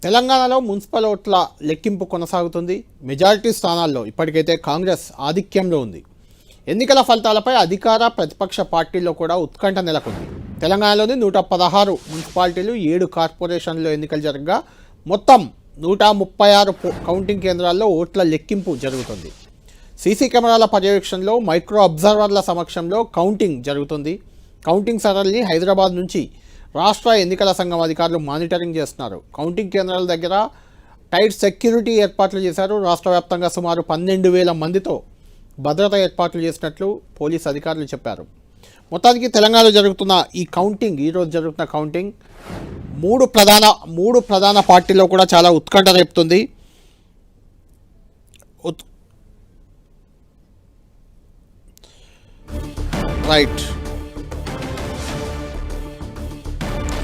తెలంగాణలో మున్సిపల్ ఓట్ల లెక్కింపు కొనసాగుతుంది. మెజారిటీ స్థానాల్లో ఇప్పటికైతే కాంగ్రెస్ ఆధిక్యంలో ఉంది. ఎన్నికల ఫలితాలపై అధికార ప్రతిపక్ష పార్టీల్లో కూడా ఉత్కంఠ నెలకొంది. తెలంగాణలోని 116 మున్సిపాలిటీలు 7 కార్పొరేషన్లో ఎన్నికలు జరగగా మొత్తం 136 కౌంటింగ్ కేంద్రాల్లో ఓట్ల లెక్కింపు జరుగుతుంది. సీసీ కెమెరాల పర్యవేక్షణలో మైక్రో అబ్జర్వర్ల సమక్షంలో కౌంటింగ్ జరుగుతుంది. కౌంటింగ్ సరళిని హైదరాబాద్ నుంచి రాష్ట్ర ఎన్నికల సంఘం అధికారులు మానిటరింగ్ చేస్తున్నారు. కౌంటింగ్ కేంద్రాల దగ్గర టైట్ సెక్యూరిటీ ఏర్పాట్లు చేశారు. రాష్ట్ర వ్యాప్తంగా సుమారు 12,000 మందితో భద్రత ఏర్పాట్లు చేసినట్లు పోలీసు అధికారులు చెప్పారు. మొత్తానికి తెలంగాణలో జరుగుతున్న ఈరోజు జరుగుతున్న కౌంటింగ్ మూడు ప్రధాన పార్టీల్లో కూడా చాలా ఉత్కంఠ రేపుతుంది. రైట్,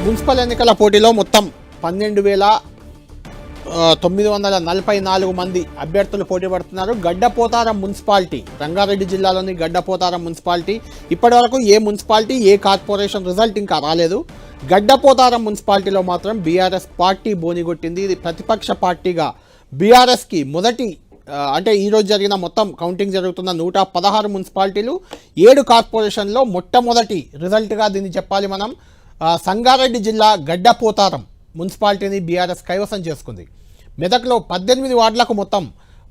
మున్సిపల్ ఎన్నికల పోటీలో మొత్తం 12,944 మంది అభ్యర్థులు పోటీ పడుతున్నారు. గడ్డపోతారం మున్సిపాలిటీ, రంగారెడ్డి జిల్లాలోని గడ్డపోతారం మున్సిపాలిటీ, ఇప్పటి వరకు ఏ మున్సిపాలిటీ ఏ కార్పొరేషన్ రిజల్ట్ ఇంకా రాలేదు. గడ్డపోతారం మున్సిపాలిటీలో మాత్రం బీఆర్ఎస్ పార్టీ బోనిగొట్టింది. ఇది ప్రతిపక్ష పార్టీగా బీఆర్ఎస్కి మొదటి అంటే ఈరోజు జరిగిన మొత్తం కౌంటింగ్ జరుగుతున్న 116 మున్సిపాలిటీలు 7 కార్పొరేషన్లో మొట్టమొదటి రిజల్ట్గా దీన్ని చెప్పాలి మనం. సంగారెడ్డి జిల్లా గడ్డపోతారం మున్సిపాలిటీని బీఆర్ఎస్ కైవసం చేసుకుంది. మెదక్లో 18 వార్డులకు మొత్తం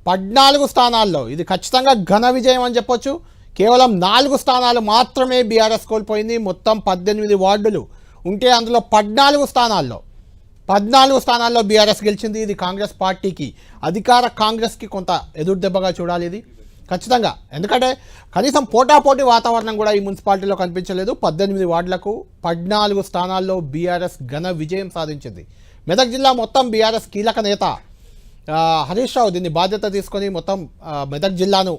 14 స్థానాల్లో ఇది ఖచ్చితంగా ఘన విజయం అని చెప్పొచ్చు. కేవలం 4 స్థానాలు మాత్రమే బీఆర్ఎస్ కోల్పోయింది. మొత్తం 18 వార్డులు ఉంటే అందులో 14 స్థానాల్లో బీఆర్ఎస్ గెలిచింది. ఇది కాంగ్రెస్ పార్టీకి, అధికార కాంగ్రెస్కి కొంత ఎదురు దెబ్బగా చూడాలి ఇది ఖచ్చితంగా. ఎందుకంటే కనీసం పోటాపోటీ వాతావరణం కూడా ఈ మున్సిపాలిటీలో కనిపించలేదు. 18 వార్డులకు 14 స్థానాల్లో బీఆర్ఎస్ ఘన విజయం సాధించింది. మెదక్ జిల్లా మొత్తం బీఆర్ఎస్ కీలక నేత హరీష్ రావు దీన్ని బాధ్యత తీసుకొని మొత్తం మెదక్ జిల్లాను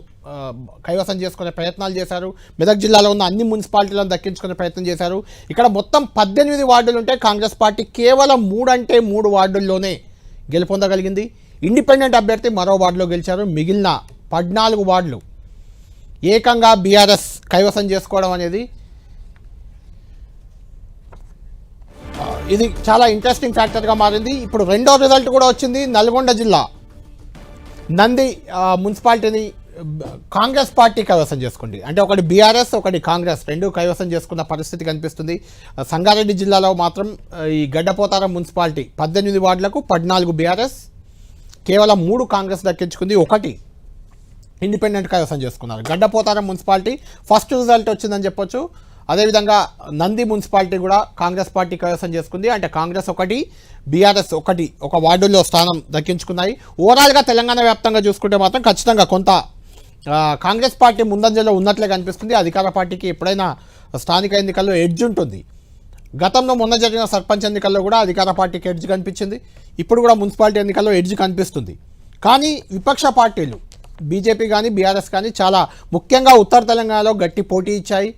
కైవసం చేసుకునే ప్రయత్నాలు చేశారు. మెదక్ జిల్లాలో ఉన్న అన్ని మున్సిపాలిటీలను దక్కించుకునే ప్రయత్నం చేశారు. ఇక్కడ మొత్తం 18 వార్డులు ఉంటే కాంగ్రెస్ పార్టీ కేవలం 3 వార్డుల్లోనే గెలుపొందగలిగింది. ఇండిపెండెంట్ అభ్యర్థి మరో వార్డులో గెలిచారు. మిగిలిన 14 వార్డులు ఏకంగా బీఆర్ఎస్ కైవసం చేసుకోవడం అనేది ఇది చాలా ఇంట్రెస్టింగ్ ఫ్యాక్టర్గా మారింది. ఇప్పుడు రెండో రిజల్ట్ కూడా వచ్చింది. నల్గొండ జిల్లా నంది మున్సిపాలిటీని కాంగ్రెస్ పార్టీ కైవసం చేసుకుంది. అంటే ఒకటి బీఆర్ఎస్ ఒకటి కాంగ్రెస్ రెండు కైవసం చేసుకున్న పరిస్థితి కనిపిస్తుంది. సంగారెడ్డి జిల్లాలో మాత్రం ఈ గడ్డపోతారం మున్సిపాలిటీ 18 వార్డులకు 14 బీఆర్ఎస్, కేవలం 3 కాంగ్రెస్ దక్కించుకుంది, 1 ఇండిపెండెంట్ కైవసం చేసుకున్నారు. గడ్డపోతారం మున్సిపాలిటీ ఫస్ట్ రిజల్ట్ వచ్చిందని చెప్పొచ్చు. అదేవిధంగా నంది మున్సిపాలిటీ కూడా కాంగ్రెస్ పార్టీ కైవసం చేసుకుంది. అంటే కాంగ్రెస్ 1 బీఆర్ఎస్ 1 ఒక వార్డుల్లో స్థానం దక్కించుకున్నాయి. ఓవరాల్గా తెలంగాణ వ్యాప్తంగా చూసుకుంటే మాత్రం ఖచ్చితంగా కొంత కాంగ్రెస్ పార్టీ ముందంజలో ఉన్నట్లే కనిపిస్తుంది. అధికార పార్టీకి ఎప్పుడైనా స్థానిక ఎన్నికల్లో ఎడ్జ్ ఉంటుంది. గతంలో మొన్న జరిగిన సర్పంచ్ ఎన్నికల్లో కూడా అధికార పార్టీకి ఎడ్జ్ కనిపించింది. ఇప్పుడు కూడా మున్సిపాలిటీ ఎన్నికల్లో ఎడ్జ్ కనిపిస్తుంది. కానీ విపక్ష పార్టీలు బీజేపీ కానీ బీఆర్ఎస్ కానీ చాలా ముఖ్యంగా ఉత్తర తెలంగాణలో గట్టి పోటీ ఇచ్చాయి.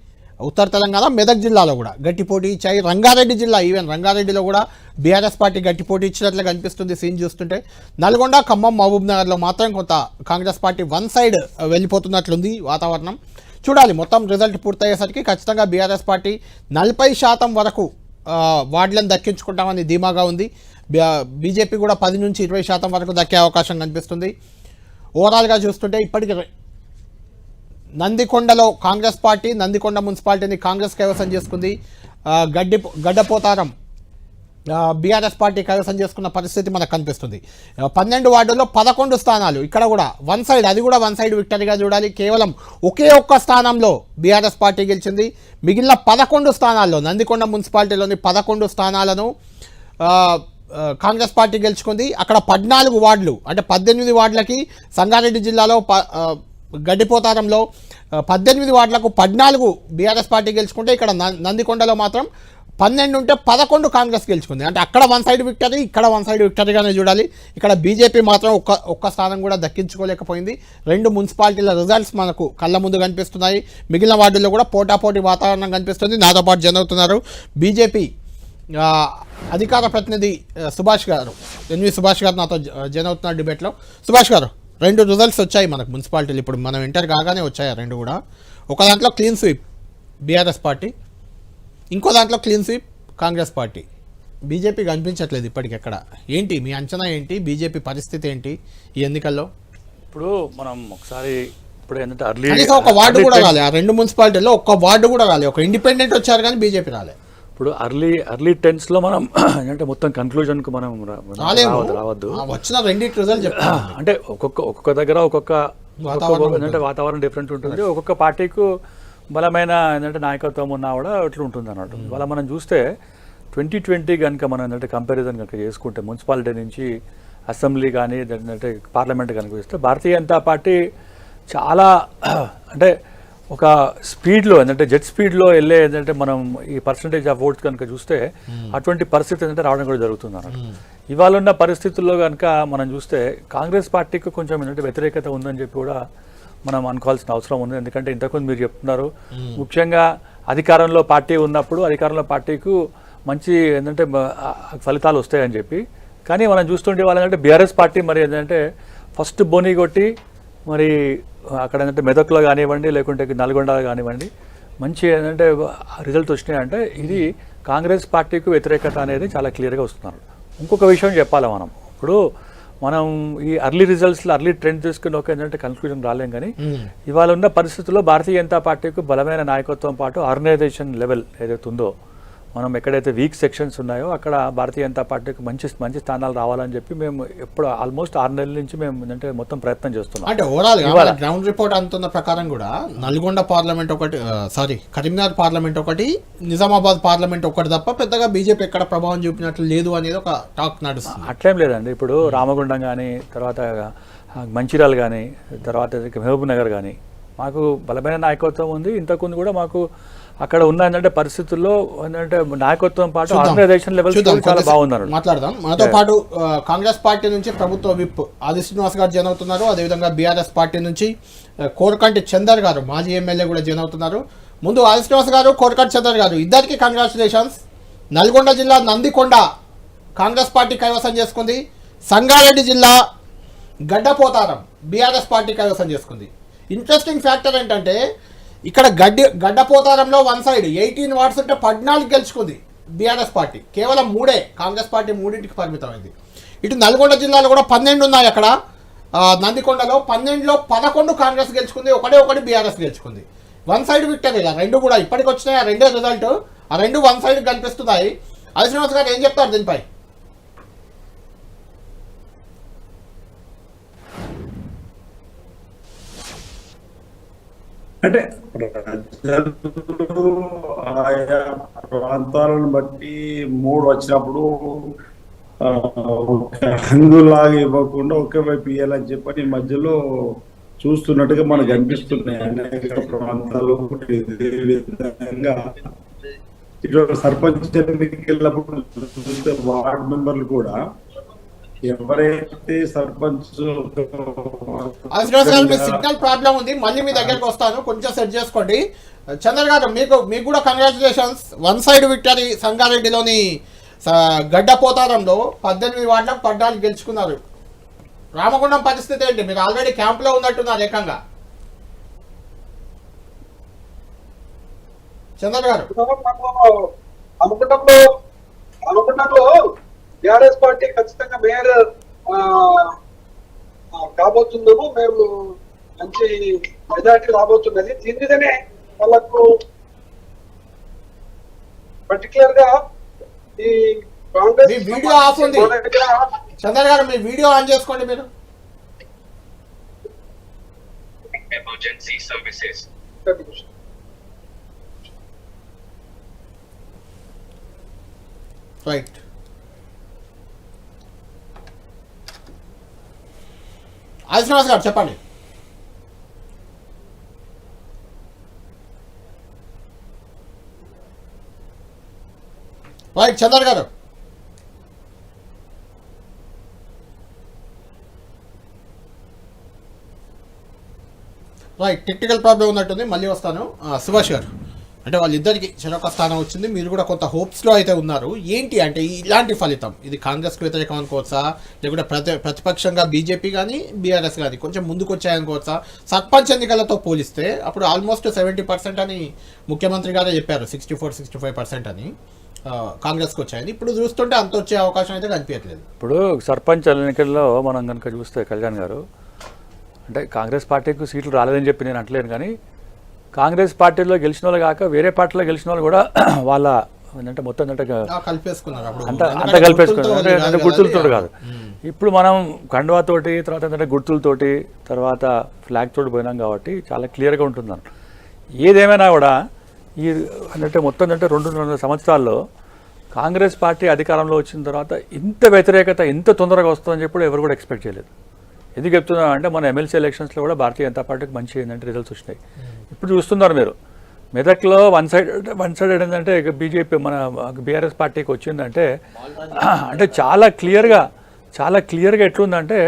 ఉత్తర తెలంగాణ మెదక్ జిల్లాలో కూడా గట్టి పోటీ ఇచ్చాయి. రంగారెడ్డి జిల్లా ఈవెన్ రంగారెడ్డిలో కూడా బీఆర్ఎస్ పార్టీ గట్టి పోటీ ఇచ్చినట్లే కనిపిస్తుంది సీన్ చూస్తుంటే. నల్గొండ, ఖమ్మం, మహబూబ్ నగర్లో మాత్రం కొంత కాంగ్రెస్ పార్టీ వన్ సైడ్ వెళ్ళిపోతున్నట్లుంది వాతావరణం. చూడాలి మొత్తం రిజల్ట్ పూర్తయ్యేసరికి ఖచ్చితంగా బీఆర్ఎస్ పార్టీ 40% వరకు వార్డులను దక్కించుకుంటామని ధీమాగా ఉంది. బీజేపీ కూడా 10 నుంచి 20% వరకు దక్కే అవకాశం కనిపిస్తుంది. ఓవరాల్గా చూస్తుంటే ఇప్పటికీ నందికొండలో కాంగ్రెస్ పార్టీ నందికొండ మున్సిపాలిటీని కాంగ్రెస్ కైవసం చేసుకుంది. గడ్డపోతారం బీఆర్ఎస్ పార్టీ కైవసం చేసుకున్న పరిస్థితి మనకు కనిపిస్తుంది. 12 వార్డుల్లో 11 స్థానాలు ఇక్కడ కూడా వన్ సైడ్, అది కూడా వన్ సైడ్ విక్టరీగా చూడాలి. కేవలం ఒకే ఒక్క స్థానంలో బీఆర్ఎస్ పార్టీ గెలిచింది. మిగిలిన 11 స్థానాల్లో నందికొండ మున్సిపాలిటీలోని 11 స్థానాలను కాంగ్రెస్ పార్టీ గెలుచుకుంది. అక్కడ 14 వార్డులు అంటే 18 వార్డులకి సంగారెడ్డి జిల్లాలో గడ్డిపోతారంలో 18 వార్డులకు 14 బీఆర్ఎస్ పార్టీ గెలుచుకుంటే ఇక్కడ నందికొండలో మాత్రం 12 ఉంటే 11 కాంగ్రెస్ గెలుచుకుంది. అంటే అక్కడ వన్ సైడ్ విక్టరీ, ఇక్కడ వన్ సైడ్ విక్టరీగానే చూడాలి. ఇక్కడ బీజేపీ మాత్రం ఒక్క స్థానం కూడా దక్కించుకోలేకపోయింది. 2 మున్సిపాలిటీల రిజల్ట్స్ మనకు కళ్ళ ముందు కనిపిస్తున్నాయి. మిగిలిన వార్డుల్లో కూడా పోటాపోటీ వాతావరణం కనిపిస్తుంది. నాతో పాటు జన అవుతున్నారు బీజేపీ అధికార ప్రతినిధి సుభాష్ గారు, ఎన్వి సుభాష్ గారు నాతో జన అవుతున్నారు డిబేట్లో. సుభాష్ గారు, 2 రిజల్ట్స్ వచ్చాయి మనకు మున్సిపాలిటీలు, ఇప్పుడు మనం ఎంటర్ కాగానే వచ్చాయి 2 కూడా. ఒక దాంట్లో క్లీన్ స్వీప్ బీఆర్ఎస్ పార్టీ, ఇంకో దాంట్లో clean sweep Congress party. BJP కనిపించట్లేదు ఇప్పటికెక్కడ. ఏంటి మీ అంచనా ఏంటి? బీజేపీ పరిస్థితి ఏంటి ఈ ఎన్నికల్లో? ఇప్పుడు మనం ఒకసారి ఇప్పుడు ఏంటంటే అర్లీ ఒక వార్డు కూడా రాలే, ఆ 2 మున్సిపాలిటీల్లో ఒక్క వార్డు కూడా రాలే. ఒక ఇండిపెండెంట్ వచ్చారు కానీ బీజేపీ రాలే. ఇప్పుడు అర్లీ టెన్స్లో మనం అంటే మొత్తం కన్క్లూజన్కు మనం రావద్దు. వచ్చిన రెండింటి రిజల్ట్ చెప్తాను. అంటే ఒక్కొక్క దగ్గర ఒక్కొక్క అంటే వాతావరణం డిఫరెంట్ ఉంటుంది. ఒక్కొక్క పార్టీకు బలమైన ఏంటంటే నాయకత్వం ఉన్నా కూడా అట్లా ఉంటుంది అన్నట్టు. ఇవాళ మనం చూస్తే 2020 కనుక మనం ఏంటంటే కంపారిజన్ కనుక చేసుకుంటే మున్సిపాలిటీ నుంచి అసెంబ్లీ కానీ అంటే పార్లమెంట్ కనుక చూస్తే భారతీయ జనతా పార్టీ చాలా అంటే ఒక స్పీడ్లో ఏంటంటే జెట్ స్పీడ్లో వెళ్ళే ఏంటంటే మనం ఈ పర్సంటేజ్ ఆఫ్ ఓట్స్ కనుక చూస్తే అటువంటి పరిస్థితి ఏంటంటే రావడం కూడా జరుగుతుంది అన్నట్టు. ఇవాళ ఉన్న పరిస్థితుల్లో కనుక మనం చూస్తే కాంగ్రెస్ పార్టీకి కొంచెం ఏంటంటే వ్యతిరేకత ఉందని చెప్పి కూడా మనం అనుకోవాల్సిన అవసరం ఉంది. ఎందుకంటే ఇంతకుముందు మీరు చెప్తున్నారు, ముఖ్యంగా అధికారంలో పార్టీ ఉన్నప్పుడు అధికారంలో పార్టీకు మంచి ఏంటంటే ఫలితాలు వస్తాయని చెప్పి, కానీ మనం చూస్తుంటే వాళ్ళంటే బీఆర్ఎస్ పార్టీ మరి ఏంటంటే ఫస్ట్ బోని కొట్టి మరి అక్కడ ఏంటంటే మెదక్లో కానివ్వండి లేకుంటే నల్గొండలో కానివ్వండి మంచి ఏంటంటే రిజల్ట్ వచ్చినాయంటే ఇది కాంగ్రెస్ పార్టీకి వ్యతిరేకత అనేది చాలా క్లియర్గా వస్తున్నారు. ఇంకొక విషయం చెప్పాలి మనం, ఇప్పుడు మనం ఈ అర్లీ రిజల్ట్స్లో అర్లీ ట్రెండ్ తీసుకుని ఒక ఏంటంటే కన్క్లూజన్ రాలేం. కానీ ఇవాళ ఉన్న పరిస్థితుల్లో భారతీయ జనతా పార్టీకి బలమైన నాయకత్వం పాటు ఆర్గనైజేషన్ లెవెల్ ఏదైతే ఉందో, మనం ఎక్కడైతే వీక్ సెక్షన్స్ ఉన్నాయో అక్కడ భారతీయ జనతా పార్టీకి మంచి స్థానాలు రావాలని చెప్పి మేము ఎప్పుడు ఆల్మోస్ట్ 6 నెలల నుంచి మేము అంటే మొత్తం ప్రయత్నం చేస్తున్నాం. అంటే ఓవరాల్ గ్రౌండ్ రిపోర్ట్ అంటున్న ప్రకారం కూడా నల్గొండ పార్లమెంట్ ఒకటి, కరీంనగర్ పార్లమెంట్ ఒకటి, నిజామాబాద్ పార్లమెంట్ ఒకటి తప్ప పెద్దగా బీజేపీ ఎక్కడ ప్రభావం చూపినట్లు లేదు అనేది ఒక టాక్ నడుస్తుంది. అట్లేం లేదండి. ఇప్పుడు రామగుండం కానీ తర్వాత మంచిర్యాల కానీ తర్వాత మహబూబ్ నగర్ కానీ మాకు బలమైన నాయకత్వం ఉంది. ఇంతకుముందు కూడా మాకు అక్కడ ఉన్న ఏంటంటే పరిస్థితుల్లో ఏంటంటే నాయకత్వం పాటు ఆర్గనైజేషన్ లెవెల్ చాలా బాగున్నారు. మాట్లాడదాం. మనతో పాటు కాంగ్రెస్ పార్టీ నుంచి ప్రభుత్వ విప్ ఆది శ్రీనివాస్ గారు జాయిన్ అవుతున్నారు. అదేవిధంగా బీఆర్ఎస్ పార్టీ నుంచి కోరకంటి చందర్ గారు మాజీ ఎమ్మెల్యే కూడా జాయిన్ అవుతున్నారు. ముందు ఆది శ్రీనివాస్ గారు, కోరకంటి చందర్ గారు ఇద్దరికి కంగ్రాచులేషన్స్. నల్గొండ జిల్లా నందికొండ కాంగ్రెస్ పార్టీ కైవసం చేసుకుంది. సంగారెడ్డి జిల్లా గడ్డపోతారం బీఆర్ఎస్ పార్టీ కైవసం చేసుకుంది. ఇంట్రెస్టింగ్ ఫ్యాక్టర్ ఏంటంటే ఇక్కడ గడ్డపోతారంలో 1 సైడ్ 18 వార్డ్స్ ఉంటే 14 గెలుచుకుంది బీఆర్ఎస్ పార్టీ. కేవలం 3 కాంగ్రెస్ పార్టీ 3కి పరిమితమైంది. ఇటు నల్గొండ జిల్లాలో కూడా 12 ఉన్నాయి. అక్కడ నందికొండలో 12లో 11 కాంగ్రెస్ గెలుచుకుంది, ఒకటి బీఆర్ఎస్ గెలుచుకుంది. 1 సైడ్ విక్టరీ. రెండు కూడా ఇప్పటికి వచ్చినాయి. ఆ రెండే రిజల్ట్, ఆ రెండు 1 సైడ్ కనిపిస్తున్నాయి. ఆది శ్రీనివాస్ గారు ఏం చెప్తారు దీనిపై? అంటే ప్రజలు ఆయా ప్రాంతాలను బట్టి 3 వచ్చినప్పుడు రంగులాగా ఇవ్వకుండా ఒకే వైపు ఇవ్వాలని చెప్పని మధ్యలో చూస్తున్నట్టుగా మనకు అనిపిస్తున్నాయి అనేక ప్రాంతాలు. ఇదే విధంగా ఇటు సర్పంచ్ ఎన్నికలప్పుడు చూస్తే వార్డు మెంబర్లు కూడా ఎవరైతే సర్పంచ్ సిగ్నల్ ప్రాబ్లం ఉంది, మళ్ళీ మీ దగ్గరకు వస్తాను, కొంచెం సెట్ చేసుకోండి. చంద్ర గారు మీకు కూడా కంగ్రాచులేషన్స్. 1 సైడ్ విక్టరీ సంగారెడ్డిలోని గడ్డపోతారంలో 18 వార్డులకు 14 గెలుచుకున్నారు. రామగుండం పరిస్థితి ఏంటి? మీరు ఆల్రెడీ క్యాంప్ లో ఉన్నట్టున్నారు ఏకంగా. చంద్ర గారు, అనుకుంటంలో టిఆర్ఎస్ పార్టీ ఖచ్చితంగా మేయర్ కాబోతుందేమో, మేము మంచి మెజార్టీ రాబోతున్నది. దీని మీదనే వాళ్ళకు పర్టికులర్ గా ఈ కాంగ్రెస్ వీడియో ఆఫ్ ఉంది. చంద్ర గారు మీ వీడియో ఆన్ చేసుకోండి మీరు. Emergency services right. ఆది శ్రీనివాస్ గారు చెప్పండి. రైట్ చందర్ గారు. రైట్, టెక్నికల్ ప్రాబ్లం ఉన్నట్టుంది, మళ్ళీ వస్తాను. సుభాష్ గారు, అంటే వాళ్ళిద్దరికి చెరొక స్థానం వచ్చింది, మీరు కూడా కొంత హోప్స్లో అయితే ఉన్నారు. ఏంటి అంటే ఇలాంటి ఫలితం, ఇది కాంగ్రెస్కి వ్యతిరేకం అనుకోవచ్చా, లేకుంటే ప్రతిపక్షంగా బీజేపీ కానీ బీఆర్ఎస్ కానీ కొంచెం ముందుకు వచ్చాయనుకోవచ్చా? సర్పంచ్ ఎన్నికలతో పోలిస్తే అప్పుడు ఆల్మోస్ట్ 70% అని ముఖ్యమంత్రి గారే చెప్పారు, 64-65% అని. కాంగ్రెస్కి వచ్చాయని. ఇప్పుడు చూస్తుంటే అంత వచ్చే అవకాశం అయితే కనిపించట్లేదు. ఇప్పుడు సర్పంచ్ ఎన్నికల్లో మనం కనుక చూస్తే కళ్యాణ్ గారు, అంటే కాంగ్రెస్ పార్టీకి సీట్లు రాలేదని చెప్పి నేను అంటలేను, కానీ కాంగ్రెస్ పార్టీలో గెలిచిన వాళ్ళు కాక వేరే పార్టీలో గెలిచిన వాళ్ళు కూడా వాళ్ళ అంటే మొత్తం అంటే కలిపేసుకున్నారు అప్పుడు. అంత కలిపేసుకున్నారు, అంటే గుర్తులతో కాదు. ఇప్పుడు మనం కండువాతోటి తర్వాత ఏంటంటే గుర్తులతోటి తర్వాత ఫ్లాగ్ తోటి పోయినాం కాబట్టి చాలా క్లియర్గా ఉంటున్నాను. ఏదేమైనా కూడా ఈ అంటే మొత్తం అంటే 2.5 సంవత్సరాల్లో కాంగ్రెస్ పార్టీ అధికారంలో వచ్చిన తర్వాత ఇంత వ్యతిరేకత ఇంత తొందరగా వస్తుందని చెప్పి ఎవరు కూడా ఎక్స్పెక్ట్ చేయలేదు. ఎందుకు చెప్తున్నా అంటే మన ఎమ్మెల్సీ ఎలక్షన్స్లో కూడా భారతీయ జనతా పార్టీకి మంచి ఏంటంటే రిజల్ట్స్ వచ్చినాయి. ఇప్పుడు చూస్తున్నారు మీరు మెదక్లో వన్ సైడ్ ఏంటంటే బీజేపీ మన బీఆర్ఎస్ పార్టీకి వచ్చిందంటే అంటే చాలా క్లియర్గా ఎట్లుందంటే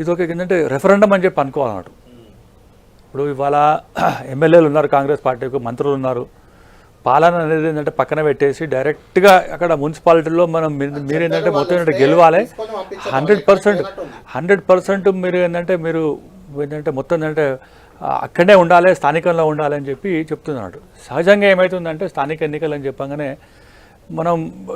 ఇది ఒక ఏంటంటే రెఫరెండం అని చెప్పి అనుకోవాలన్నమాట. ఇప్పుడు ఇవాళ ఎమ్మెల్యేలు ఉన్నారు, కాంగ్రెస్ పార్టీకి మంత్రులు ఉన్నారు. పాలన అనేది ఏంటంటే పక్కన పెట్టేసి డైరెక్ట్గా అక్కడ మున్సిపాలిటీలో మనం మీరు ఏంటంటే మొత్తం ఏంటంటే గెలవాలి 100% మీరు ఏంటంటే మొత్తం ఏంటంటే అక్కడే ఉండాలి, స్థానికంలో ఉండాలి అని చెప్పి చెప్తున్నాడు. సహజంగా ఏమవుతుందంటే స్థానిక ఎన్నికలు అని చెప్పగానే మనం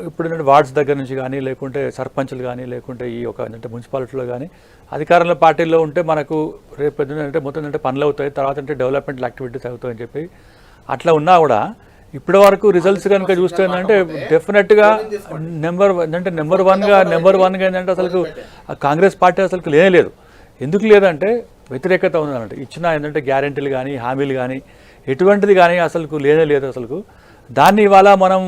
ఇప్పుడు ఏంటంటే వార్డ్స్ దగ్గర నుంచి కానీ లేకుంటే సర్పంచ్లు కానీ లేకుంటే ఈ ఒక అంటే మున్సిపాలిటీలో కానీ అధికారంలో పార్టీల్లో ఉంటే మనకు రేపు అంటే మొత్తం అంటే పనులు అవుతాయి, తర్వాత అంటే డెవలప్మెంట్ యాక్టివిటీస్ అవుతాయని చెప్పి అట్లా ఉన్నా కూడా ఇప్పటి వరకు రిజల్ట్స్ కనుక చూస్తే ఏంటంటే డెఫినెట్గా నెంబర్ వన్గా ఏంటంటే అసలు కాంగ్రెస్ పార్టీ అసలు లేనేలేదు. ఎందుకు లేదంటే వ్యతిరేకత ఉందన్నట్టు. ఇచ్చిన ఏంటంటే గ్యారెంటీలు కానీ హామీలు కానీ ఎటువంటిది కానీ అసలు లేదు అసలు. దాన్ని ఇవాళ మనం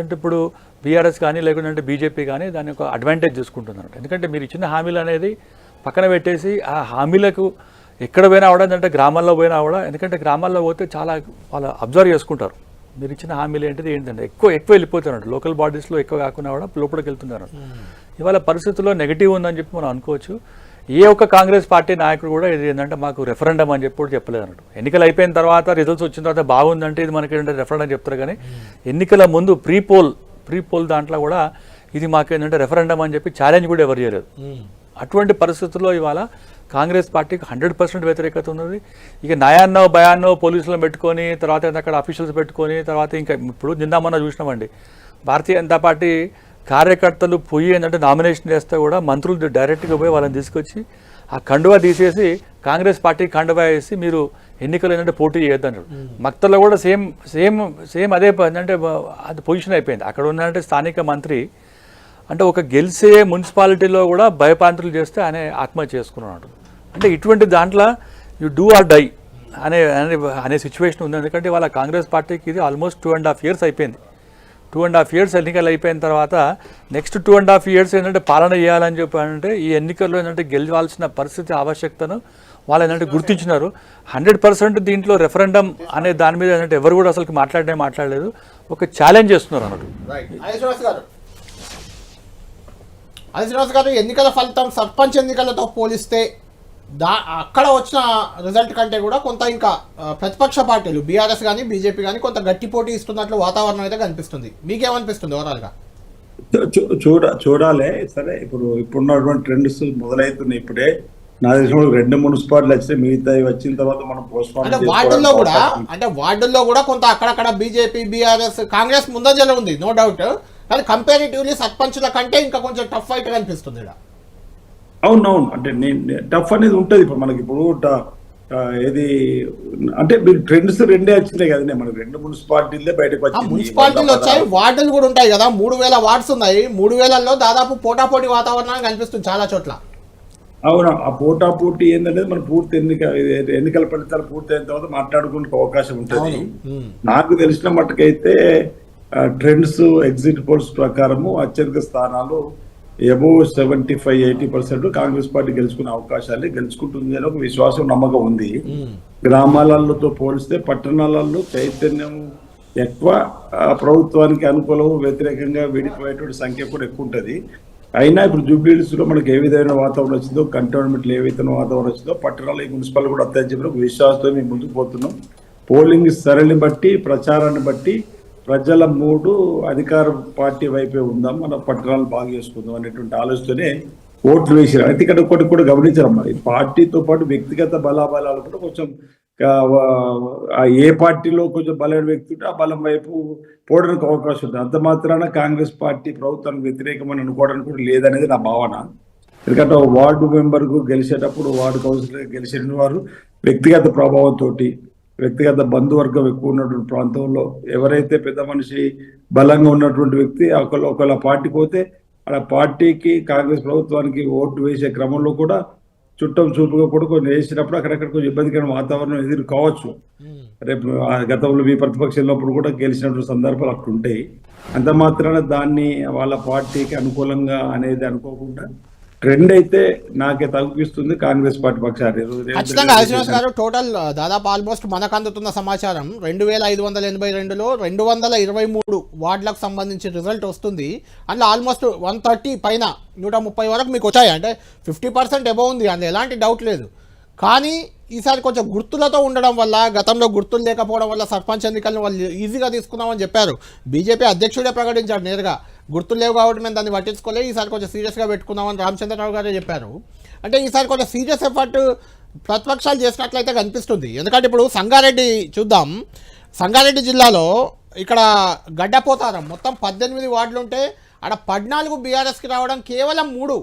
అంటే ఇప్పుడు బీఆర్ఎస్ కానీ లేకుంటే బీజేపీ కానీ దాన్ని ఒక అడ్వాంటేజ్ చూసుకుంటున్నారు. ఎందుకంటే మీరు ఇచ్చిన హామీలు అనేది పక్కన పెట్టేసి ఆ హామీలకు ఎక్కడ పోయినా కూడా అంటే గ్రామాల్లో పోయినా కూడా, ఎందుకంటే గ్రామాల్లో పోతే చాలా వాళ్ళు అబ్జర్వ్ చేసుకుంటారు మీరు ఇచ్చిన హామీలు ఏంటంటే ఎక్కువ వెళ్ళిపోతున్నారు. లోకల్ బాడీస్లో ఎక్కువ కాకుండా కూడా లోపలికి వెళ్తున్నారు. ఇవాళ పరిస్థితుల్లో నెగిటివ్ ఉందని చెప్పి మనం అనుకోవచ్చు. ఏ ఒక్క కాంగ్రెస్ పార్టీ నాయకుడు కూడా ఇది ఏంటంటే మాకు రెఫరెండం అని చెప్పి కూడా చెప్పలేదు అన్నట్టు. ఎన్నికలు అయిపోయిన తర్వాత రిజల్ట్స్ వచ్చిన తర్వాత బాగుందంటే ఇది మనకి ఏంటంటే రెఫరెండం చెప్తారు, కానీ ఎన్నికల ముందు ప్రీ పోల్ దాంట్లో కూడా ఇది మాకు ఏంటంటే రెఫరెండం అని చెప్పి ఛాలెంజ్ కూడా ఎవరు చేయలేదు. అటువంటి పరిస్థితుల్లో ఇవాళ కాంగ్రెస్ పార్టీకి 100% వ్యతిరేకత ఉన్నది. ఇక నయాన్నో భయాన్నో పోలీసులను పెట్టుకొని తర్వాత అక్కడ అఫీషియల్స్ పెట్టుకొని తర్వాత ఇంకా ఇప్పుడు నిన్న మొన్న చూసినామండి, భారతీయ జనతా పార్టీ కార్యకర్తలు పోయి ఏంటంటే నామినేషన్ చేస్తే కూడా మంత్రులు డైరెక్ట్గా పోయి వాళ్ళని తీసుకొచ్చి ఆ కండువా తీసేసి కాంగ్రెస్ పార్టీ కండువా వేసి మీరు ఎన్నికలు ఏంటంటే పోటీ చేయొద్దన్నారు. మక్తల్లో కూడా సేమ్ అదే అంటే అది పొజిషన్ అయిపోయింది. అక్కడ ఉన్నంటే స్థానిక మంత్రి అంటే ఒక గెలిచే మున్సిపాలిటీలో కూడా భయపాంతులు చేస్తే ఆయన ఆత్మహత్య చేసుకున్నాడు. అంటే ఇటువంటి దాంట్లో యూ డూ ఆర్ డై అనే సిచ్యువేషన్ ఉంది. ఎందుకంటే వాళ్ళ కాంగ్రెస్ పార్టీకి ఇది ఆల్మోస్ట్ 2.5 years అయిపోయింది. 2.5 years ఎన్నికలు అయిపోయిన తర్వాత నెక్స్ట్ 2.5 years ఏంటంటే పాలన చేయాలని చెప్పారంటే ఈ ఎన్నికల్లో ఏంటంటే గెలవాల్సిన పరిస్థితి ఆవశ్యకతను వాళ్ళు ఏంటంటే గుర్తించినారు. 100% దీంట్లో రెఫరెండం అనే దాని మీద ఏంటంటే ఎవరు కూడా అసలు మాట్లాడలేదు, ఒక ఛాలెంజ్ చేస్తున్నారు అన్నట్టు. శ్రీనివాస్ గారు, ఎన్నికల ఫలితం సర్పంచ్ ఎన్నికలతో పోలిస్తే అక్కడ వచ్చిన రిజల్ట్ కంటే కూడా కొంత ఇంకా ప్రతిపక్ష పార్టీలు బీఆర్ఎస్ కానీ బీజేపీ కానీ కొంత గట్టి పోటీ ఇస్తున్నట్లు వాతావరణం అయితే కనిపిస్తుంది. మీకేమనిపిస్తుంది ఓవరాల్గా? చూడాలి. సరే, ఇప్పుడున్నటువంటి ట్రెండ్స్ మొదలవుతున్నాయి. ఇప్పుడే నా దేశంలో 2 మున్సిపాలిటీలు వచ్చినాయి, మిగతా వచ్చిన తర్వాత మనం అంటే వార్డుల్లో కూడా కొంత అక్కడక్కడ బీజేపీ బీఆర్ఎస్ కాంగ్రెస్ ముందంజలో ఉంది, నో డౌట్. కానీ కంపారిటివ్లీ సర్పంచ్ల కంటే ఇంకా కొంచెం టఫ్ ఫైట్ కనిపిస్తుంది. అవునవును, అంటే టఫ్ అనేది ఉంటుంది. ఇప్పుడు మనకి ఏది అంటే మీరు ట్రెండ్స్ 2 వచ్చినాయి కదండి, మనకి 2 మున్సిపాలిటీలే బయటకు వచ్చాయి. మున్సిపాలిటీలు వచ్చాయి, వార్డులు కూడా ఉంటాయి కదా, 3000 వార్డ్స్ ఉన్నాయి. 3000లో దాదాపు పోటాపోటీ వాతావరణం కనిపిస్తుంది చాలా చోట్ల. అవును, ఆ పోటాపోటీ ఏంటనేది మన పూర్తి ఎన్నికల ఫలితాలు పూర్తయిన తర్వాత మాట్లాడుకునే అవకాశం ఉంటుంది. నాకు తెలిసిన మట్టుకైతే ట్రెండ్స్ ఎగ్జిట్ పోల్స్ ప్రకారము అత్యధిక స్థానాలు అబోవ్ 75-80% కాంగ్రెస్ పార్టీ గెలుచుకుంటుంది అని ఒక విశ్వాసం, నమ్మకం ఉంది. గ్రామాలతో పోలిస్తే పట్టణాలలో చైతన్యం ఎక్కువ, ప్రభుత్వానికి అనుకూలం వ్యతిరేకంగా విడిపోయేటువంటి సంఖ్య కూడా ఎక్కువ ఉంటుంది. అయినా ఇప్పుడు జూబ్లీహిల్స్ లో మనకి ఏ విధమైన వాతావరణం వచ్చిందో, కంటోన్మెంట్లో ఏ విధమైన వాతావరణం వచ్చిందో పట్టణాల్లో ఈ మున్సిపల్ కూడా అత్యంత ఒక విశ్వాసంతో మేము ముందుకు పోతున్నాం. పోలింగ్ సరళిని బట్టి ప్రచారాన్ని బట్టి ప్రజల మూడు అధికార పార్టీ వైపే ఉందాం, మన పట్టణాలు బాగా చేసుకుందాం అనేటువంటి ఆలోచనతోనే ఓట్లు వేసారు. అయితే ఇక్కడ ఒకటి కూడా గమనించారమ్మా, ఈ పార్టీతో పాటు వ్యక్తిగత బలాబలాలు కూడా కొంచెం ఏ పార్టీలో కొంచెం బలమైన వ్యక్తి ఉంటే ఆ బలం వైపు పోవడానికి అవకాశం ఉంది. అంత మాత్రాన కాంగ్రెస్ పార్టీ ప్రభుత్వానికి వ్యతిరేకమని అనుకోవడానికి కూడా లేదనేది నా భావన. ఎందుకంటే వార్డు మెంబర్కు గెలిచేటప్పుడు వార్డు కౌన్సిలర్ గెలిచిన వారు వ్యక్తిగత ప్రభావంతో, వ్యక్తిగత బంధువర్గం ఎక్కువ ఉన్నటువంటి ప్రాంతంలో ఎవరైతే పెద్ద మనిషి బలంగా ఉన్నటువంటి వ్యక్తి ఒకవేళ పార్టీకి పోతే ఆ పార్టీకి కాంగ్రెస్ ప్రభుత్వానికి ఓటు వేసే క్రమంలో కూడా చుట్టం చూపుగా కూడా కొన్ని వేసినప్పుడు అక్కడక్కడ కొంచెం ఇబ్బందికరమైన వాతావరణం ఎదురు కావచ్చు. రేపు గతంలో మీ ప్రతిపక్షంలో కూడా గెలిచినటువంటి సందర్భాలు అక్కడ ఉంటాయి. అంత మాత్రాన దాన్ని వాళ్ళ పార్టీకి అనుకూలంగా అనేది అనుకోకుండా ట్రెండ్ అయితే నాకే తగ్గిస్తుంది కాంగ్రెస్ పార్టీ పక్షాన్ని. ఖచ్చితంగా శ్రీనివాస్ గారు, టోటల్ దాదాపు ఆల్మోస్ట్ మనకు అందుతున్న సమాచారం 2582లో 223 వార్డులకు సంబంధించి రిజల్ట్ వస్తుంది. అందులో ఆల్మోస్ట్ 130 పైన 130 వరకు మీకు వచ్చాయి. అంటే 50% ఎబో ఉంది, అందులో ఎలాంటి డౌట్ లేదు. కానీ ఈసారి కొంచెం గుర్తులతో ఉండడం వల్ల, గతంలో గుర్తులు లేకపోవడం వల్ల సర్పంచ్ ఎన్నికలను వాళ్ళు ఈజీగా తీసుకున్నామని చెప్పారు. బీజేపీ అధ్యక్షుడే ప్రకటించాడు నేరుగా, గుర్తులు లేవు కాబట్టి మేము దాన్ని పట్టించుకోలేదు, ఈసారి కొంచెం సీరియస్గా పెట్టుకున్నామని రామచంద్రరావు గారే చెప్పారు. అంటే ఈసారి కొంచెం సీరియస్ ఎఫర్ట్ ప్రతిపక్షాలు చేసినట్లయితే కనిపిస్తుంది. ఎందుకంటే ఇప్పుడు సంగారెడ్డి చూద్దాం. సంగారెడ్డి జిల్లాలో ఇక్కడ గడ్డపోతారం మొత్తం 18 వార్డులు ఉంటే అక్కడ 14 బీఆర్ఎస్కి రావడం కేవలం 3.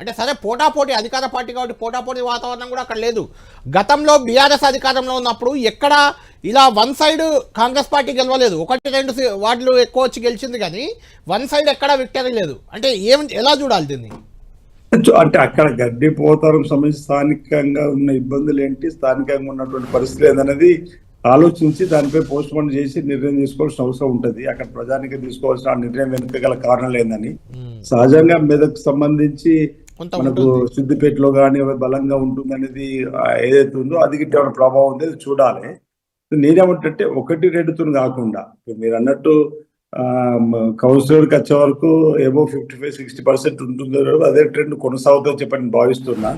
అంటే సరే పోటాపోటీ అధికార పార్టీ కాబట్టి పోటాపోటీ వాతావరణం కూడా అక్కడ లేదు. గతంలో బీఆర్ఎస్ అధికారంలో ఉన్నప్పుడు ఎక్కడ ఇలా వన్ సైడ్ కాంగ్రెస్ పార్టీ గెలవలేదు. 1-2 వార్డులు ఎక్కువ వచ్చి గెలిచింది కానీ వన్ సైడ్ ఎక్కడ విక్టరీ లేదు. అంటే ఎలా చూడాలి దీన్ని? అంటే అక్కడ గడ్డిపోతారం సంబంధించి స్థానికంగా ఉన్న ఇబ్బందులు ఏంటి, స్థానికంగా ఉన్నటువంటి పరిస్థితులు ఏందనేది ఆలోచించి దానిపై పోస్ట్ మార్టం చేసి నిర్ణయం తీసుకోవాల్సిన అవసరం ఉంటుంది. అక్కడ ప్రజానికి తీసుకోవాల్సిన నిర్ణయం వెనుక గల కారణాలు ఏందని సహజంగా మెదక్ సంబంధించి మనకు సిద్దిపేటలో కానీ బలంగా ఉంటుంది అనేది ఏదైతే ఉందో అది గిట్ట ప్రభావం ఉంది, చూడాలి. నేనేమంటే 1-2 కాకుండా మీరు అన్నట్టు కౌన్సిలర్కి వచ్చే వరకు ఏమో 55-60% ఉంటుందో అదే ట్రెండ్ కొనసాగుతుందని చెప్పి నేను భావిస్తున్నా.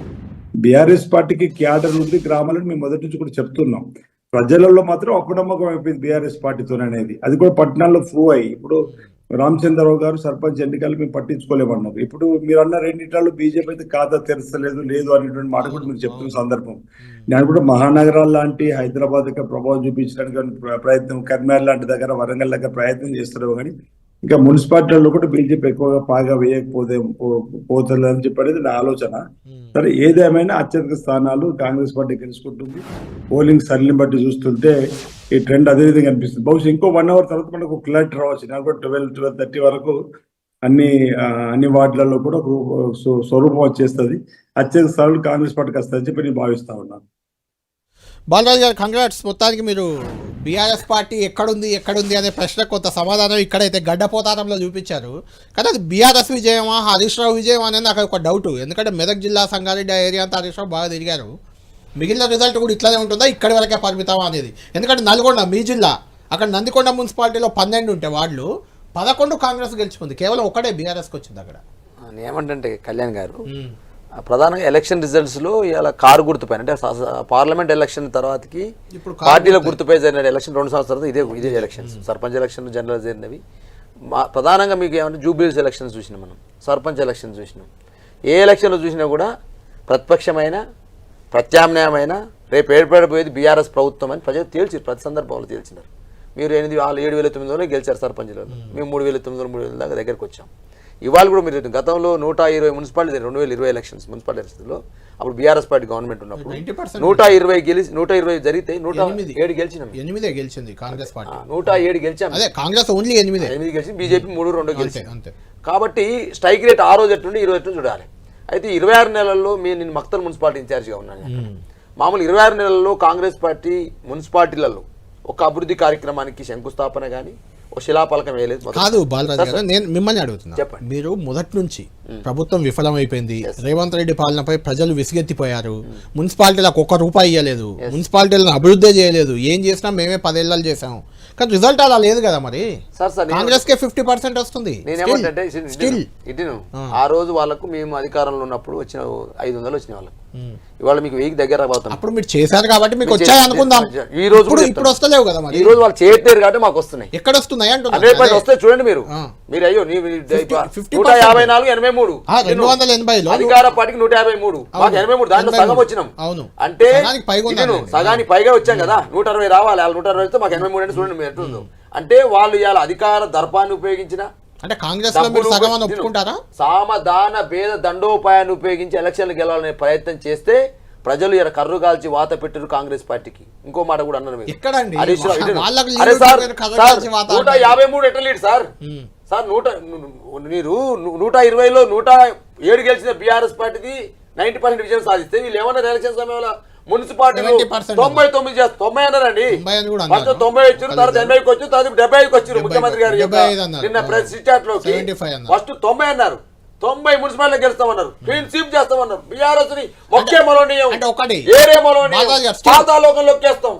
బీఆర్ఎస్ పార్టీకి క్యాడర్ ఉంది గ్రామాలను మేము మొదటి నుంచి కూడా చెప్తున్నాం. ప్రజలలో మాత్రం అపనమ్మకం అయిపోయింది బీఆర్ఎస్ పార్టీతో అనేది. అది కూడా పట్టణాల్లో ప్రూవ్ అయ్యి ఇప్పుడు రామచంద్రరావు గారు సర్పంచ్ ఎన్నికలు మేము పట్టించుకోలేమన్నారు. ఇప్పుడు మీరు అన్న 2 బీజేపీ అయితే ఖాతా తెరచలేదు లేదు అనేటువంటి మాట కూడా మీరు చెప్తున్న సందర్భం. నేను కూడా మహానగరాలు లాంటి హైదరాబాద్ దగ్గర ప్రభావం చూపించడానికి ప్రయత్నం, కర్మాల్ లాంటి దగ్గర, వరంగల్ దగ్గర ప్రయత్నం చేస్తున్నావు కానీ ఇంకా మున్సిపాలిటీల్లో కూడా బీజేపీ ఎక్కువగా పాగా పోతుంది అని చెప్పనేది నా ఆలోచన. సరే ఏదేమైనా అత్యధిక స్థానాలు కాంగ్రెస్ పార్టీ గెలుచుకుంటుంది. పోలింగ్ సరళిని బట్టి చూస్తుంటే ఈ ట్రెండ్ అదే విధంగా అనిపిస్తుంది. బహుశా ఇంకో 1 అవర్ తర్వాత మనకు క్లారిటీ రావచ్చు. నాకు కూడా 12-12:30 వరకు అన్ని వార్డులలో కూడా స్వరూపం వచ్చేస్తుంది. అత్యధిక స్థానాలు కాంగ్రెస్ పార్టీకి వస్తాయని చెప్పి నేను భావిస్తా ఉన్నాను. బాలరాజు గారు, కంగ్రాట్స్. మొత్తానికి మీరు బీఆర్ఎస్ పార్టీ ఎక్కడుంది అనే ప్రశ్న కొంత సమాధానం ఇక్కడైతే గడ్డపోతారంలో చూపించారు. కానీ అది బీఆర్ఎస్ విజయమా, హరీష్ రావు విజయం అనేది నాకు ఒక డౌట్. ఎందుకంటే మెదక్ జిల్లా సంగారెడ్డి ఏరియా అంతా హరీష్ రావు బాగా తిరిగారు. మిగిలిన రిజల్ట్ కూడా ఇట్లానే ఉంటుందా, ఇక్కడి వరకే పరిమితమా అనేది? ఎందుకంటే నల్గొండ మీ జిల్లా, అక్కడ నందికొండ మున్సిపాలిటీలో 12 ఉంటే వార్డులు 11 కాంగ్రెస్ గెలుచుకుంది, కేవలం ఒకటే బీఆర్ఎస్కి వచ్చింది అక్కడ. ఏమంటే కళ్యాణ్ గారు, ప్రధానంగా ఎలక్షన్ రిజల్ట్స్లో ఇలా కారు గుర్తుపై అంటే పార్లమెంట్ ఎలక్షన్ తర్వాతకి పార్టీల గుర్తుపై జరిగిన ఎలక్షన్ 2 సంవత్సరాలు ఇదే ఎలక్షన్స్, సర్పంచ్ ఎలక్షన్లు జనరల్ జరిగినవి. ప్రధానంగా మీకు ఏమంటే జూబ్లీస్ ఎలక్షన్స్ చూసినాం, మనం సర్పంచ్ ఎలక్షన్ చూసినాం. ఏ ఎలక్షన్లో చూసినా కూడా ప్రతిపక్షమైన ప్రత్యామ్నాయమైన రేపు ఏర్పడబోయేది బీఆర్ఎస్ ప్రభుత్వం అని ప్రజలు తేల్చారు, ప్రతి సందర్భంలో తేల్చినారు. మీరు 7,900 గెలిచారు సర్పంచ్లలో, మేము 3,900 దాకా దగ్గరికి వచ్చాం. ఇవాళ కూడా మీరు గతంలో 120 మున్సిపాలిటీ 2020 ఎలక్షన్స్ మున్సిపాలిటీ ఎలక్షన్లో అప్పుడు బీఆర్ఎస్ పార్టీ గవర్నమెంట్ ఉన్నప్పుడు 120 జరిగితే 107 గెలిచినాం. 8 గెలిచింది కాంగ్రెస్ పార్టీ, 107 గెలిచాం. అదే కాంగ్రెస్ ఓన్లీ 8 గెలిచింది, బీజేపీ 3-2 గెలిచింది. కాబట్టి స్ట్రైక్ రేట్ ఆ రోజు ఎట్లుండి 20 చూడాలి. అయితే 26 నెలల్లో నేను మక్తల్ మున్సిపాలిటీ ఇన్ఛార్జిగా ఉన్నాను. మామూలు 26 నెలల్లో కాంగ్రెస్ పార్టీ మున్సిపాలిటీలలో ఒక అభివృద్ధి కార్యక్రమానికి శంకుస్థాపన కానీ ఒక శిలాపలకం వేయలేదు. కాదు బాలరాజు గారు, నేను మిమ్మల్ని అడుగుతున్నా, చెప్పండి. మీరు మొదటి నుంచి ప్రభుత్వం విఫలమైపోయింది, రేవంత్ రెడ్డి పాలనపై ప్రజలు విసిగెత్తిపోయారు, మున్సిపాలిటీలకు ₹1 ఇవ్వలేదు, మున్సిపాలిటీలను అభివృద్ధి చేయలేదు, ఏం చేసినా మేమే 10 ఏళ్ళు చేసాము. కానీ రిజల్ట్ అలా లేదు కదా. మరి కాంగ్రెస్ కే 50% వస్తుంది. నేనేమంటే ఆ రోజు వాళ్ళకు మేము అధికారంలో ఉన్నప్పుడు వచ్చిన 500 వచ్చిన వాళ్ళకు ఇవాళ మీకు 1000 దగ్గర రాబోతున్నాం. అప్పుడు మీరు చేశారు కాబట్టి మీకు వచ్చాయి అనుకుందాం. ఈ రోజు ఇప్పుడు వస్తలేవు కదా మరి. ఈ రోజు వాళ్ళు చేయట్లేరు కాబట్టి మాకు వస్తున్నాయి. ఎక్కడ వస్తున్నాయి అంటున్నారు. 100% వస్తాయి చూడండి మీరు. మీరు అయ్యో 154 83 280లో అధికార పార్టీకి 153 మాకు 83 దాంట్లో సగం వచ్చినాం. అవును అంటే సగానికి పైగా వచ్చాం కదా. 160 రావాలి, వాళ్ళు 160 వస్తే మాకు 83 అంటే చూడండి మీరు ఎట్లుందో. అంటే వాళ్ళు ఇవాళ అధికార దర్పాన్ని ఉపయోగించిన అంటే కాంగ్రెస్ లో మీరు సగం అని ఒప్పుకుంటారా? సామధాన భేద దండోపాయాన్ని ఉపయోగించి ఎలక్షన్లు గెలవాలనే ప్రయత్నం చేస్తే ప్రజలు ఇక్కడ కర్రు కాల్చి వాత పెట్టారు కాంగ్రెస్ పార్టీకి. ఇంకో మాట కూడా అన్నారు మీరు. ఎక్కడండి? హరీష్ రావు 153 ఎట్లా లీడ్ సార్? సార్ 120లో 107 గెలిచిన బీఆర్ఎస్ పార్టీది 90% విజయం సాధిస్తే వీళ్ళు ఏమన్నారు ఎలక్షన్ సమయంలో? మున్సిపాలిటీ 99 చేస్తారు, 90 అన్నారండి. ఫస్ట్ 90 వచ్చారు, తర్వాత 80కి వచ్చారు, తర్వాత 75కి వచ్చారు. ముఖ్యమంత్రి గారు నిన్న ప్రెస్ చాట్ లోకి ఫస్ట్ 90 అన్నారు. 90 మున్సిపాలిటీ గెలుస్తామన్నారు, క్లీన్ స్వీప్ చేస్తామన్నారు. బీఆర్ఎస్ ని మొక్కే మొలనీయం, ఏరే మొలనీయం, పాతాళోకం లొక్కేస్తాం.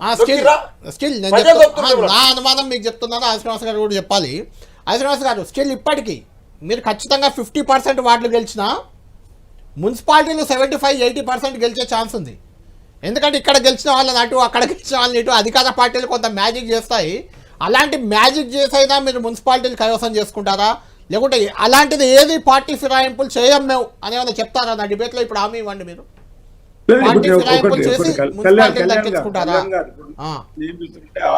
నా అనుమానం మీకు చెప్తున్నాను. శ్రీనివాస్ గారు కూడా చెప్పాలి. శ్రీనివాస్ గారు స్టిల్ ఇప్పటికీ మీరు ఖచ్చితంగా 50% వార్డులు గెలిచినా మున్సిపాలిటీలు 75-80% గెలిచే ఛాన్స్ ఉంది. ఎందుకంటే ఇక్కడ గెలిచిన వాళ్ళని అటు, అక్కడ గెలిచిన వాళ్ళని ఇటు అధికార పార్టీలు కొంత మ్యాజిక్ చేస్తాయి. అలాంటి మ్యాజిక్ చేసైనా మీరు మున్సిపాలిటీలు కైవసం చేసుకుంటారా? లేకుంటే అలాంటిది ఏది పార్టీ ఫిరాయింపులు చేయం మేము అని ఏమైనా చెప్తారా? నా డిబేట్లో ఇప్పుడు హామీ ఇవ్వండి. మీరు పార్టీ ఫిరాయింపులు చేసి మున్సిపాలిటీలు దక్కించుకుంటారా?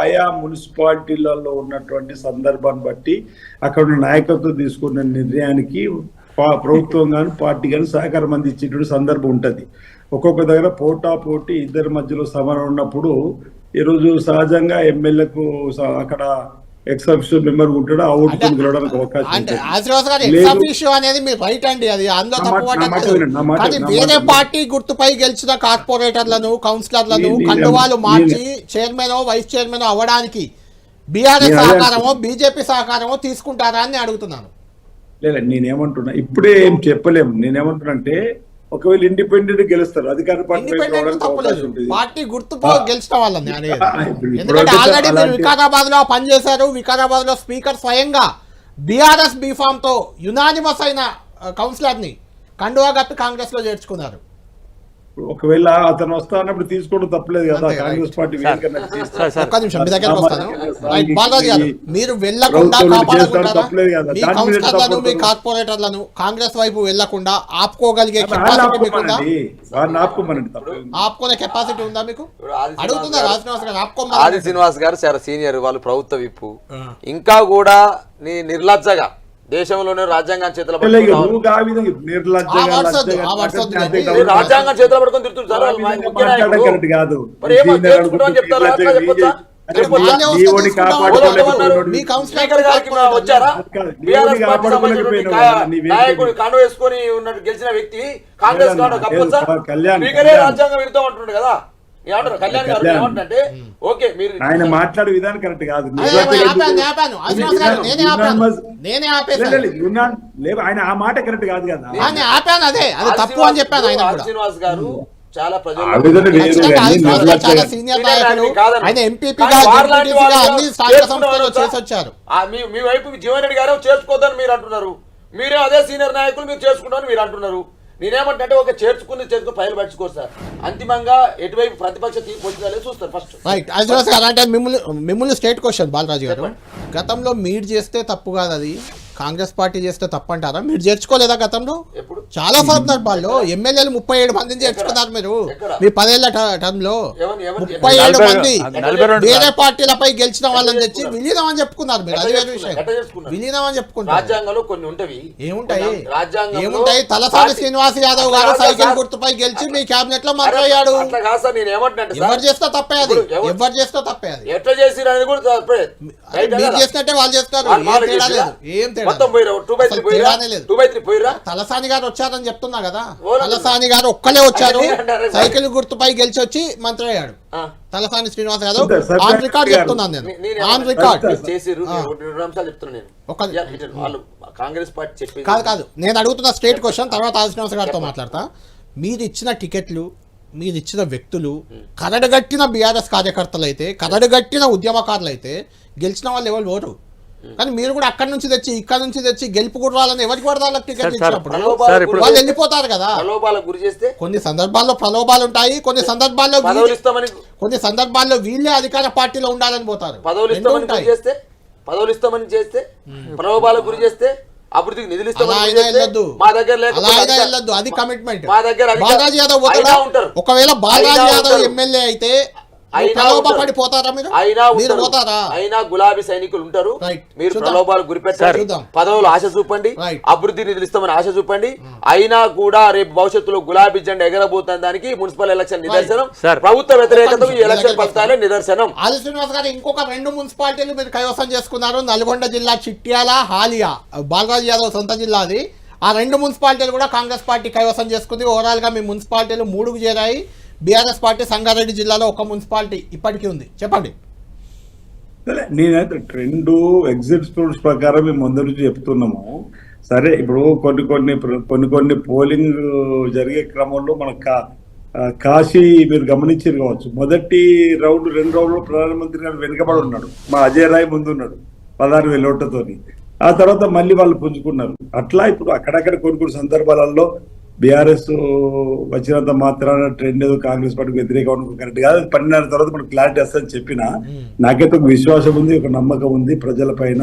ఆయా మున్సిపాలిటీలలో ఉన్నటువంటి సందర్భాన్ని బట్టి అక్కడ ఉన్న నాయకత్వం తీసుకున్న నిర్ణయానికి ప్రభుత్వం కానీ పార్టీ కానీ సహకారం అందించేటువంటి సందర్భం ఉంటుంది. ఒక్కొక్క దగ్గర పోటీ ఇద్దరి మధ్యలో సమరం ఉన్నప్పుడు ఈరోజు సహజంగా ఎమ్మెల్యేకు అక్కడ ఎక్సెప్షన్ మెంబర్ ఉంటాడు, అవుట్ గెలవడానికి అవకాశం అనేది మీరు రైట్ అండి. అది వేరే పార్టీ గుర్తుపై గెలిచిన కార్పొరేటర్లను, కౌన్సిలర్లను కండువాలు మార్చి చైర్మన్ వైస్ చైర్మన్ అవ్వడానికి బీఆర్ఎస్ సహకారమో బీజేపీ సహకారమో తీసుకుంటారా అని అడుగుతున్నాను. లేదు, నేనేమంటున్నా ఇప్పుడే ఏం చెప్పలేము. నేనేమంటున్నా అంటే ఒకవేళ ఇండిపెండెంట్ గెలుస్తారు, అధికార పార్టీ గుర్తుపై గెలిచిన వాళ్ళని. ఎందుకంటే ఆల్రెడీ మీరు వికారాబాద్ లో పనిచేశారు. వికారాబాద్ లో స్పీకర్ స్వయంగా బీఆర్ఎస్ బీఫామ్ తో యునానిమస్ అయిన కౌన్సిలర్ ని కండువా కప్పి కాంగ్రెస్ లో చేర్చుకున్నారు. ఒకవేళ అతను వస్తా అన్నప్పుడు తీసుకోవడం తప్పలేదు కదా. కాంగ్రెస్ పార్టీ ఒక్క నిమిషం మీ దగ్గరకు వస్తాను. బాలరాజు గారు, మీరు వెళ్లకుండా కాపాడుకుంటారా? మీ కౌన్సిలర్లను, మీ కార్పొరేటర్లను కాంగ్రెస్ వైపు వెళ్లకుండా ఆపుకోగలిగే కెపాసిటీ మీకుందా? ఆపుకునే కెపాసిటీ ఉందా మీకు? అడుగుతుందా శ్రీనివాస్ గారు? ఆది శ్రీనివాస్ గారు చాలా సీనియర్, వాళ్ళు ప్రభుత్వ విప్పు. ఇంకా కూడా నిర్లజ్జగా దేశంలోనే రాజ్యాంగాన్ని చేతులు రాజ్యాంగం చేతులు పడుకొని తిరుగుతున్నారు. వచ్చారా నాయకుడు కాండ వేసుకొని ఉన్నట్టు గెలిచిన వ్యక్తి కాంగ్రెస్ స్పీకరే రాజ్యాంగం విరుద్ధం అంటున్నాడు కదా. కళ్యాణ్ గారు ఏమంటే ఓకే మీరు ఆయన మాట్లాడే విధానం కరెక్ట్ కాదు. ఆయన ఆ మాట కరెక్ట్ కాదు కదా. శ్రీనివాస్ గారు చాలా ప్రజలు మీ వైపు జీవన్ రెడ్డి గారు చేసుకోవద్దని మీరు అంటున్నారు. మీరే అదే సీనియర్ నాయకులు మీరు చేసుకుంటారని మీరు అంటున్నారు. నేనేమంటే ఒక చేసుకుని ఫైల్ పట్టుకోరు సార్. అంతిమంగా ఎటువైపు ప్రతిపక్ష తీర్పు వచ్చిందో చూస్తారు ఫస్ట్. అంటే మిమ్మల్ని స్టేట్ క్వశ్చన్ బాలరాజు గారు, గతంలో మీరు చేస్తే తప్పు కాదు, అది కాంగ్రెస్ పార్టీ చేస్తే తప్పంటారా? మీరు చేర్చుకోలేదా గతంలో? చాలా సందర్భాల్లో ఎమ్మెల్యేలు 37 మందిని చేర్చుకున్నారు మీరు. మీ 10 ఏళ్ల టర్మ్ లో 37 మంది వేరే పార్టీలపై గెలిచిన వాళ్ళని తెచ్చి విలీనం అని చెప్పుకున్నారు మీరు. అది వేరే విషయం, విలీనం అని చెప్పుకుంటారు. రాజ్యాంగంలో కొన్ని ఉంటవి. ఏముంటాయి? తలసాని శ్రీనివాస్ యాదవ్ గారు సైకిల్ గుర్తుపై గెలిచి మీ కేబినెట్ లో మంత్రి అయ్యాడు. ఎవరు చేస్తే తప్పే, అది ఎవరు చేస్తే తప్పే. అది ఎట్లా చేసి మీరు చేసినట్టే వాళ్ళు చేస్తారు. ఏం తలసాని గారు వచ్చారని చెప్తున్నా కదా. తలసాని గారు ఒక్కలే వచ్చారు, సైకిల్ గుర్తుపై గెలిచి వచ్చి మంత్రి అయ్యాడు. తలసాని శ్రీనివాస్ యాదవ్ ఆన్ రికార్డ్ చెప్తున్నాను నేను, ఆన్ రికార్డ్. కాదు నేను అడుగుతున్న స్టేట్ క్వశ్చన్, తర్వాత శ్రీనివాస్ గారితో మాట్లాడతా. మీరు ఇచ్చిన టికెట్లు, మీరు ఇచ్చిన వ్యక్తులు కరడుగట్టిన బీఆర్ఎస్ కార్యకర్తలు అయితే, కరడుగట్టిన ఉద్యమకారులు అయితే గెలిచిన వాళ్ళు ఎవరు ఓరు? కానీ మీరు కూడా అక్కడి నుంచి తెచ్చి ఇక్కడ నుంచి తెచ్చి గెలుపు గుర్రాలని ఎవరికి వాళ్ళకి టికెట్ ఇచ్చినప్పుడు సార్, ఇప్పుడు- వాళ్ళు వెళ్ళిపోతారు కదా. ప్రలోభాలకు గురి చేస్తే కొన్ని సందర్భాల్లో ప్రలోభాలు ఉంటాయి, కొన్ని సందర్భాల్లో పదవులు ఇస్తామని కొన్ని సందర్భాల్లో వీళ్ళే అధికార పార్టీలో ఉండాలని పోతారు. పదవులు రెండు ఇస్తామని ఉంటాయి. గురి చేస్తే పదవులు ఇస్తామని చేస్తే ప్రలోభాలకు గురి చేస్తే అభివృద్ధికి నిధులు అలా ఇస్తామని గురి అయినా చేస్తే వెళ్ళొద్దు, మా దగ్గర అలా అయినా లేకపోతే వెళ్ళొద్దు, అది కమిట్మెంట్. మా దగ్గర బాలరాజ్ యాదవ్ అయినా పోతాడా? ఉంటారు. ఒకవేళ బాలరాజ్ అయినా యాదవ్ ఉంటారు. ఎమ్మెల్యే అయితే అయినా ప్రలోభ ఉంటారు. పడి పోతారా మీరు? అయినా మీరు ఉంటారు. పోతారా? అయినా గులాబీ సైనికులు ఉంటారు. Right. మీరు చూద్దాం. ప్రలోభాలు గురిపెట్టారు, చూద్దాం. పదవులు ఆశ చూపండి, Right. అభివృద్ధి నిధులు ఇస్తామని ఆశ చూపండి. అయినా కూడా రేపు భవిష్యత్తులో గులాబీ జెండా ఎగరబోతున్న దానికి మున్సిపల్ ఎలక్షన్ నిదర్శనం, సార్. ప్రభుత్వ వ్యతిరేకత ఈ ఎలక్షన్ ఫలితాలే నిదర్శనం. ఆది శ్రీనివాస్ గారు, ఇంకొక 2 మున్సిపాలిటీలు మీరు కైవసం చేసుకున్నారు. నల్గొండ జిల్లా చిట్యాల, హాలియా. బాలరాజ్ యాదవ్ సొంత జిల్లా అది. ఆ 2 మున్సిపాలిటీలు కూడా కాంగ్రెస్ పార్టీ కైవసం చేసుకుంది. ఓవరాల్గా మీ మున్సిపాలిటీలు 3కు చేరాయి. బీఆర్ఎస్ పార్టీ సంగారెడ్డి జిల్లాలో ఒక మున్సిపాలిటీ ఇప్పటికీ ఉంది. చెప్పండి. నేనైతే ట్రెండ్ ఎగ్జిట్ పోల్స్ ప్రకారం మేము ముందు నుంచి చెప్తున్నాము. సరే, ఇప్పుడు కొన్ని పోలింగ్ జరిగే క్రమంలో మన కాశీ మీరు గమనించారు కావచ్చు. మొదటి రౌండ్ 2 రౌండ్లో ప్రధానమంత్రి గారు వెనుకబడి ఉన్నాడు. మా అజయ్ రాయ్ ముందు ఉన్నాడు 16,000 ఓట్లతోని. ఆ తర్వాత మళ్ళీ వాళ్ళు పుంజుకున్నారు. అట్లా ఇప్పుడు అక్కడక్కడ కొన్ని సందర్భాలలో బీఆర్ఎస్ వచ్చినంత మాత్రాన ట్రెండ్ ఏదో కాంగ్రెస్ పార్టీకి వ్యతిరేకం కరెక్ట్ కాదు. 12 తర్వాత మనకు క్లారిటీ వస్తుందని చెప్పినా నాకైతే ఒక విశ్వాసం ఉంది, ఒక నమ్మకం ఉంది ప్రజల పైన.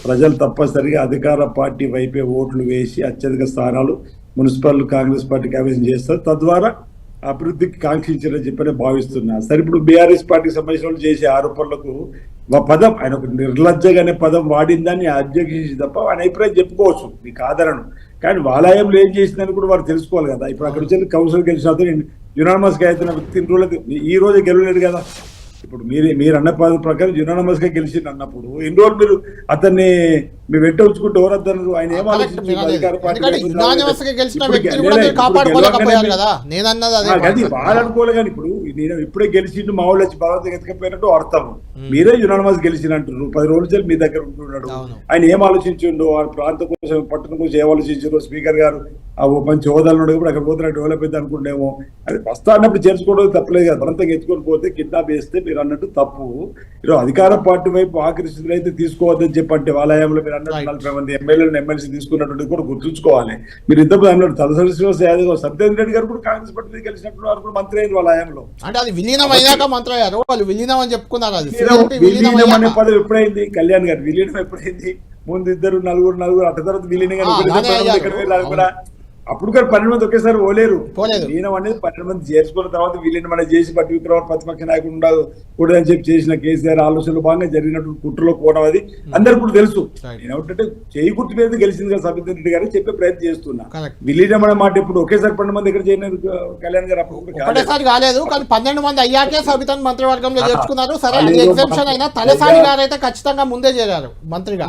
ప్రజలు తప్పనిసరిగా అధికార పార్టీ వైపే ఓట్లు వేసి అత్యధిక స్థానాలు మున్సిపల్ కాంగ్రెస్ పార్టీ కైవసం చేస్తారు. తద్వారా అభివృద్ధికి కాంక్షించారని చెప్పని భావిస్తున్నా. సరే, ఇప్పుడు బీఆర్ఎస్ పార్టీకి సంబంధించిన వాళ్ళు చేసే ఆరోపణలకు పదం ఆయన ఒక నిర్లజ్జగానే పదం వాడిందని అబ్జెక్షన్ తప్ప ఆయన అభిప్రాయం చెప్పుకోవచ్చు, మీకు ఆదరణ. కానీ వాళ్ళయంలో ఏం చేసిందని కూడా వారు తెలుసుకోవాలి కదా. ఇప్పుడు అక్కడ వచ్చి కౌన్సిల్ గెలిచిన యునానిమస్ గా అయితే ఈ రోజే గెలవలేడు కదా. ఇప్పుడు మీరు అన్న పదం ప్రకారం యునానిమస్ గా గెలిచింది అన్నప్పుడు ఇన్ని రోజులు మీరు అతన్ని మీ వెంట ఉంచుకుంటే ఎవరద్దన్నారు? ఆయన ఏం అది వాళ్ళనుకోలే. కానీ ఇప్పుడు నేను ఇప్పుడే గెలిచిండు మా వాళ్ళు వచ్చి బలవంతం ఎత్తుకపోయినట్టు అర్థం. మీరే యునానిమస్ గెలిచినట్టు 10 రోజులు మీ దగ్గర ఉంటున్నాడు. ఆయన ఏం ఆలోచించిండు, ఆ ప్రాంతం కోసం పట్టణం కోసం ఏం ఆలోచించారు? స్పీకర్ గారు మంచి హోదాలు ఉన్నాడు కూడా అక్కడ పోతే డెవలప్ అయితే అనుకుంటేమో. అది వస్తా అన్నప్పుడు చేర్చుకోవడం తప్పలేదు కదా. బలంతంగా ఎత్తుకొని పోతే కిడ్నాప్ చేస్తే మీరు అన్నట్టు తప్పు. ఈరోజు అధికార పార్టీ వైపు ఆకర్షితులు అయితే తీసుకోవద్దని చెప్పంటే వాళ్ళ హయాంలో మీరు అన్నట్టు 40 మంది ఎమ్మెల్యేలను ఎమ్మెల్సీ తీసుకున్నట్టు కూడా గుర్తుంచుకోవాలి. మీరు ఇంతకు అన్నట్టు తలసరి శ్రీనివాస్ యాదవ్, సత్యేంద్ర రెడ్డి గారు కూడా కాంగ్రెస్ పార్టీ కలిసినప్పుడు వారు కూడా మంత్రి అయ్యారు వాళ్ళ హయాంలో. అంటే అది విలీనం అయ్యాక మంత్రి అయ్యారు వాళ్ళు. విలీనం అని చెప్పుకున్నారు. అది విలీనం అనే పదవి ఎప్పుడైంది? కళ్యాణ్ గారు విలీనం ఎప్పుడైంది? ముందు 2 నలుగురు అట్ట తర్వాత విలీనం కూడా అప్పుడు కూడా 12 మంది ఒకేసారి పోలేరు. విలీనం అనేది 12 మంది చేర్చుకున్న తర్వాత విలీనం అనేది చేసి పట్టి విక్రమ ప్రతిపక్ష నాయకుడు ఉండదని చెప్పి చేసిన కేసీఆర్ ఆలోచనలు భాగంగా జరిగినటువంటి కుట్రలో కూడా అది అందరికి కూడా తెలుసు. నేనేమంటే చేయి గుర్తు మీద గెలిచింది కదా సబితా రెడ్డి గారు చెప్పే ప్రయత్నం చేస్తున్నా. విలీనం అనే మాట ఇప్పుడు ఒకేసారి 12 మంది ఎక్కడ చేయలేదు కళ్యాణ్ గారు. అప్పుడు కాలేదు, కానీ 12 మంది అయ్యాకే సబితా మంత్రివర్గంలో చేర్చుకున్నారు. సరే, అది ఎగ్జామ్షన్ అయినా తలసాని గారు అయితే ఖచ్చితంగా ముందే చేరారు మంత్రిగా.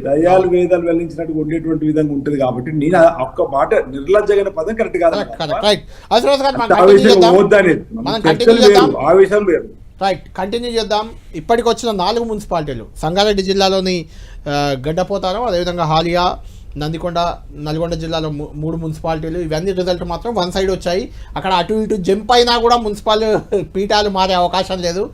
దయాలు వేదాలు వెల్లించినట్టు ఉండేటువంటి విధంగా ఉంటుంది. కాబట్టి నేను ఒక్క మాట నిర్లజ్జగైన పదం కరెక్ట్ కాదు. కంటిన్యూ చేద్దాం. ఇప్పటికి వచ్చిన 4 మున్సిపాలిటీలు సంగారెడ్డి జిల్లాలోని గడ్డపోతారం, అదేవిధంగా హాలియా, నందికొండ, నల్గొండ జిల్లాలో 3 మున్సిపాలిటీలు. ఇవన్నీ రిజల్ట్ మాత్రం వన్ సైడ్ వచ్చాయి. అక్కడ అటు ఇటు జంప్ అయినా కూడా మున్సిపల్ పీఠాలు మారే అవకాశం లేదు.